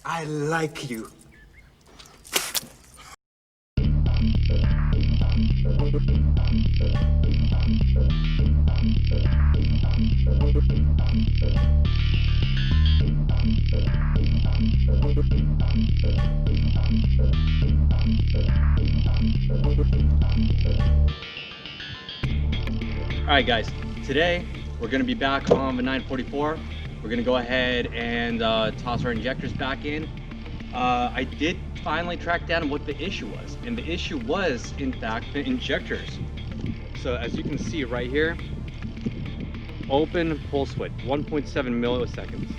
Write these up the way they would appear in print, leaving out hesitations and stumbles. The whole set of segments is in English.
I like you. Alright guys, today we're going to be back on the 944. We're going to go ahead and toss our injectors back in. I did finally track down what the issue was, and the issue was in fact the injectors. So as you can see right here, open pulse width 1.7 milliseconds.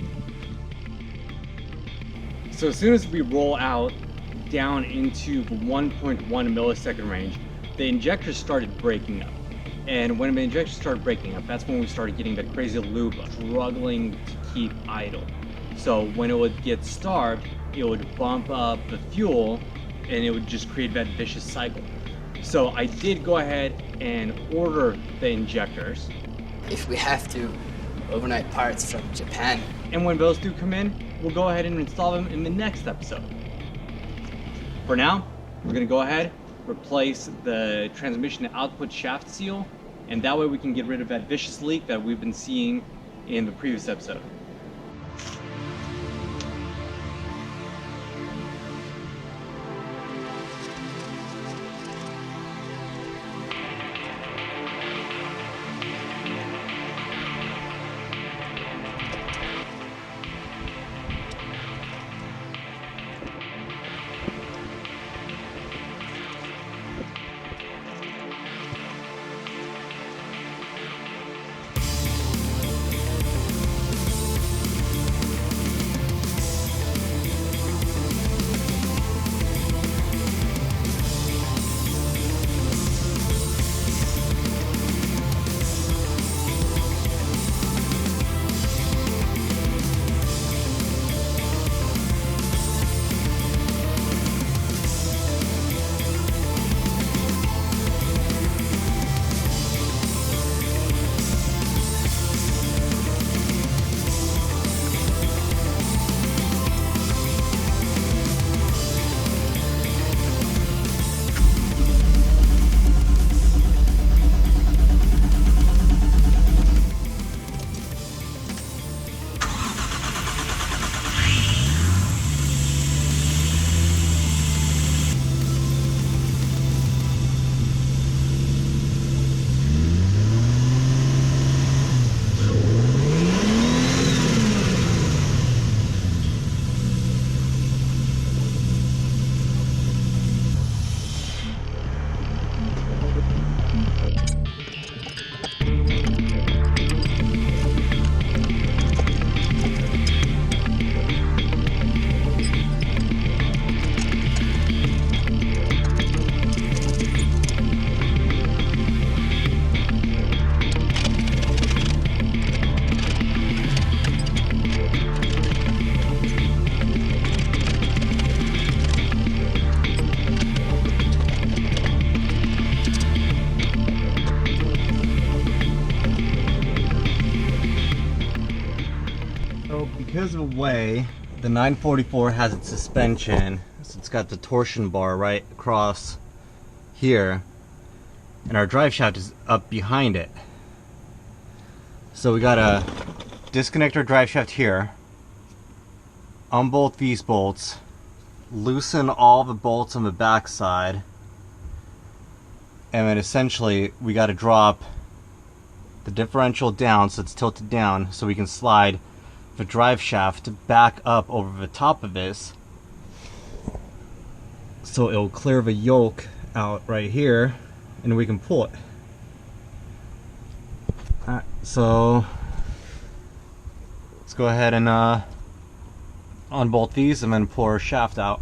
So as soon as we roll out down into the 1.1 millisecond range, the injectors started breaking up. And when the injectors started breaking up, that's when we started getting that crazy loop of struggling to keep idle. So when it would get starved, it would bump up the fuel and it would just create that vicious cycle. So I did go ahead and order the injectors. If we have to, overnight parts from Japan. And when those do come in, we'll go ahead and install them in the next episode. For now, we're gonna go ahead, replace the transmission output shaft seal, and that way we can get rid of that vicious leak that we've been seeing in the previous episode. Because of the way the 944 has its suspension, so it's got the torsion bar right across here, and our drive shaft is up behind it. So we gotta disconnect our drive shaft here, unbolt these bolts, loosen all the bolts on the back side, and then essentially we gotta drop the differential down so it's tilted down so we can slide the drive shaft back up over the top of this, so it'll clear the yoke out right here and we can pull it. Alright, so let's go ahead and unbolt these and then pull our shaft out.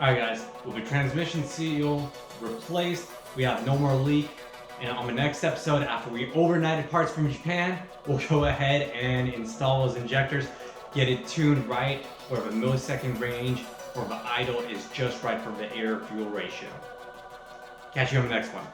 Alright guys, with the transmission seal replaced, we have no more leak. And on the next episode, after we overnighted parts from Japan, we'll go ahead and install those injectors, get it tuned right, where the millisecond range or the idle is just right for the air-fuel ratio. Catch you on the next one.